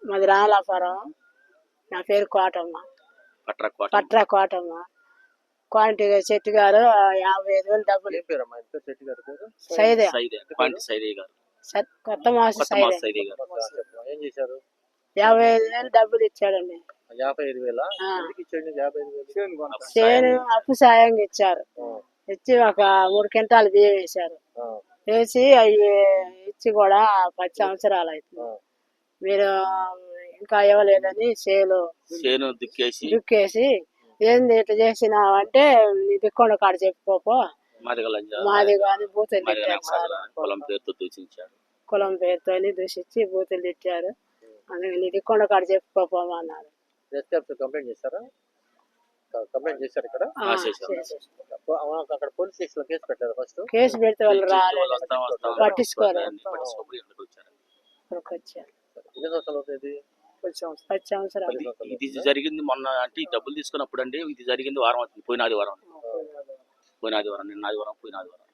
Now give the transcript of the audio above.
మాది రామలాపురం. నా పేరు కోటమ్మ. పట్రా కోటమ్మ. క్వాంటి శెట్టి గారు 55,000 డబ్బులు. సైదే కొత్త మాసం సైదే 55,000 డబ్బులు ఇచ్చాడండి. 55,000 చేను అప్పు సాయంగా ఇచ్చారు. ఇచ్చి ఒక 3 క్వింటాలు బియ్యం వేశారు. వేసి అవి ఇచ్చి కూడా 10 సంవత్సరాలు అవుతుంది. మీరు ఇంకా ఇవ్వలేదని చేను దుక్కేసి ఏంది ఇట్లా చేసినావు అంటే నీ దిక్కొండ కాడ చెప్పుకోపో, మాది కానీ బూతులు తిట్టారు సార్. కులం పేరుతో దూషించి బూతులు తిట్టారు. అందుకే నీ దిక్కొండ కాడ చెప్పుకోపోమన్నారు. కంప్లైంట్ చేశారు ఇక్కడ. అక్కడ పోలీస్ స్టేషన్ లో కేసు పెట్టారు. ఫస్ట్ కేసు పెడితే వాళ్ళు రాలేదు, పట్టించుకోలేదు. ఇది జరిగింది మొన్న అంటే డబ్బులు తీసుకున్నప్పుడు అండి. ఇది జరిగింది వారం అవుతుంది, పోయిన ఆదివారం, నిన్న ఆదివారం, పోయిన ఆదివారం.